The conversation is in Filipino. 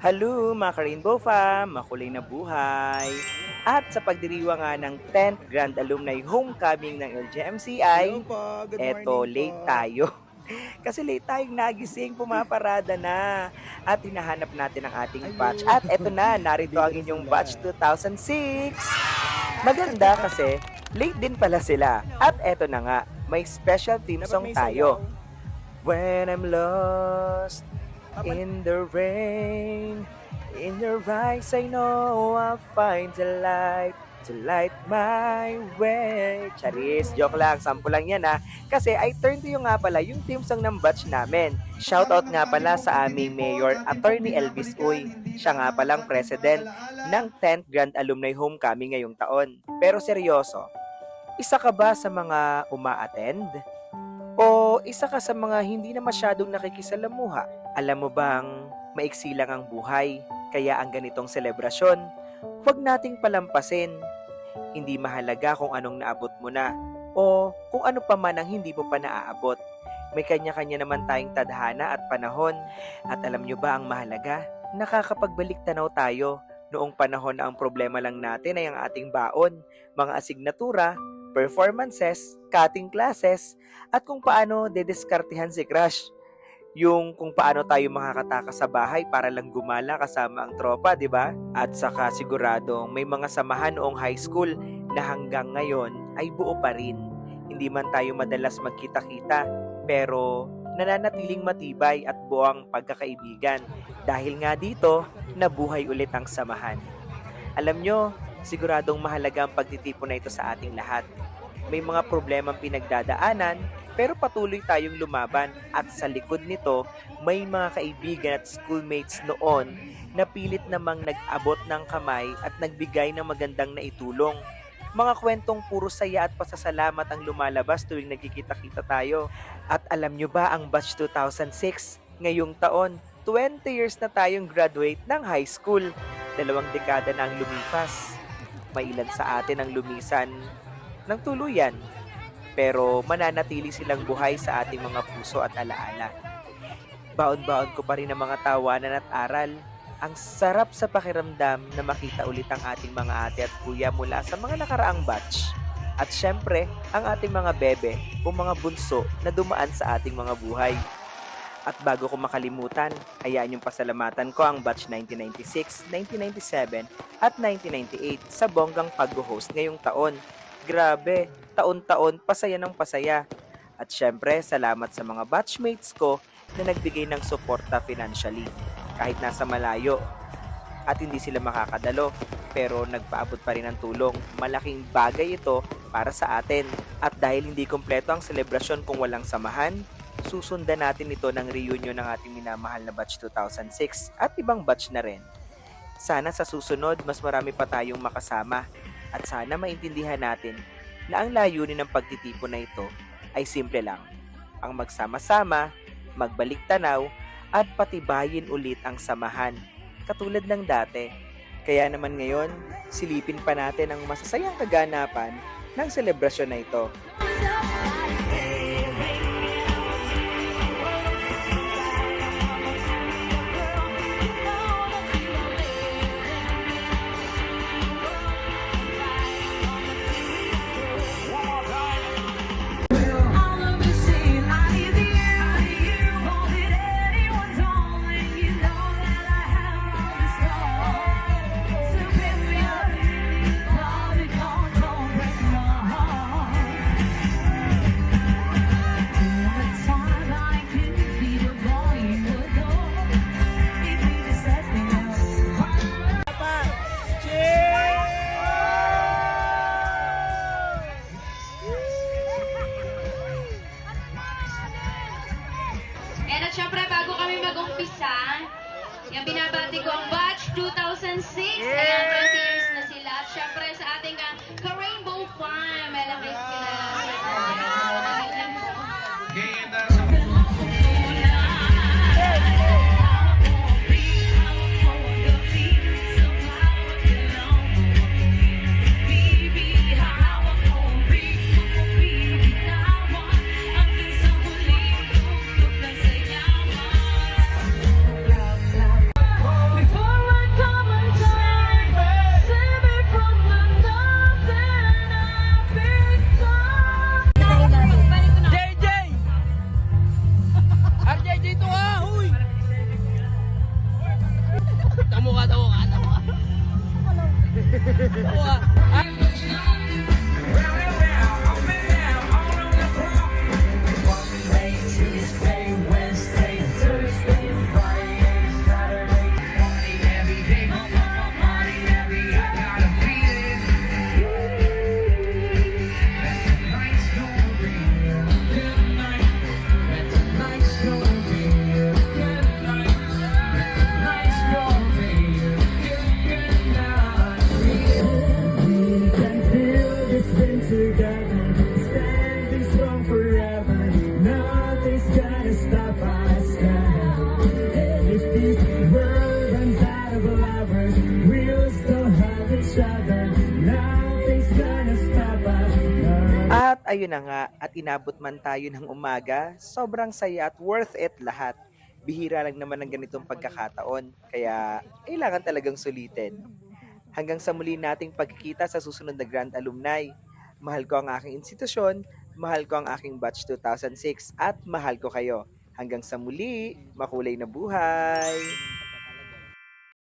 Hello mga ka-Rainbow Fam! Makulay na buhay! At sa pagdiriwa nga ng 10th Grand Alumni Homecoming ng Hello LGMCI, po, good eto morning late po. tayo. Kasi late tayong nagising, pumaparada na. At hinahanap natin ang ating batch. Ayun, At eto na, narito nandito ang na inyong sila. batch 2006. Maganda kasi late din pala sila. At eto na nga, may special theme Dapat song may tayo. sayaw. When I'm lost Dapat, in the rain, in your eyes I know I'll find the light to light my way. Charis, joke lang, sample lang yan ha. Kasi I turn to you nga pala yung theme song ng batch namin. Shoutout nga pala sa aming Mayor, Attorney Elvis Uy. Siya nga palang president ng 10th Grand Alumni Homecoming ngayong taon. Pero seryoso, isa ka ba sa mga uma-attend? O isa ka sa mga hindi na masyadong nakikisalamuha? Alam mo bang maiksi lang ang buhay, kaya ang ganitong selebrasyon, huwag nating palampasin. Hindi mahalaga kung anong naabot mo na o kung ano pa man ang hindi mo pa naaabot. May kanya-kanya naman tayong tadhana at panahon. At alam nyo ba ang mahalaga? Nakakapagbalik tanaw tayo noong panahon na ang problema lang natin ay ang ating baon, mga asignatura, performances, cutting classes, at kung paano dedeskartehan si Crush. Yung kung paano tayo makakatakas sa bahay para lang gumala kasama ang tropa, di ba? At saka siguradong may mga samahan noong high school na hanggang ngayon ay buo pa rin. Hindi man tayo madalas magkita-kita, pero nananatiling matibay at buo ang pagkakaibigan. Dahil nga dito, nabuhay ulit ang samahan. Alam nyo, siguradong mahalaga ang pagtitipon na ito sa ating lahat. May mga problemang pinagdadaanan, pero patuloy tayong lumaban at sa likod nito, may mga kaibigan at schoolmates noon na pilit namang nag-abot ng kamay at nagbigay ng magandang naitulong. Mga kwentong puro saya at pasasalamat ang lumalabas tuwing nagkikita-kita tayo. At alam nyo ba ang batch 2006, ngayong taon, 20 years na tayong graduate ng high school. 2 dekada na ang lumipas. May ilan sa atin ang lumisan ng tuluyan, pero mananatili silang buhay sa ating mga puso at alaala. Baon-baon ko pa rin ang mga tawanan at aral. Ang sarap sa pakiramdam na makita ulit ang ating mga ate at kuya mula sa mga nakaraang batch. At syempre, ang ating mga bebe o mga bunso na dumaan sa ating mga buhay. At bago ko makalimutan, hayaan yung pasalamatan ko ang batch 1996, 1997 at 1998 sa bonggang pag-host ngayong taon. Grabe, taon-taon pasaya ng pasaya. At syempre, salamat sa mga batchmates ko na nagbigay ng suporta financially. Kahit nasa malayo at hindi sila makakadalo, pero nagpaabot pa rin ng tulong. Malaking bagay ito para sa atin. At dahil hindi kompleto ang selebrasyon kung walang samahan, susundan natin ito ng reunion ng ating minamahal na batch 2006 at ibang batch na rin. Sana sa susunod, mas marami pa tayong makasama. At sana maintindihan natin na ang layunin ng pagtitipon na ito ay simple lang. Ang magsama-sama, magbalik tanaw, at patibayin ulit ang samahan, katulad ng dati. Kaya naman ngayon, silipin pa natin ang masasayang kaganapan ng selebrasyon na ito. And at syempre, bago kami mag-umpisa, yung binabati ko ang batch 2006. Ayan, 20 years na sila. At syempre sa ating ka-Rainbow Farm. Malapit ka na. Before Kamukha daw ka. At ayun na nga, at inabot man tayo ng umaga, sobrang saya at worth it lahat. Bihira lang naman ang ganitong pagkakataon, kaya kailangan talagang sulitin. Hanggang sa muli nating pagkikita sa susunod na Grand Alumni. Mahal ko ang aking institusyon, mahal ko ang aking batch 2006, at mahal ko kayo. Hanggang sa muli, makulay na buhay!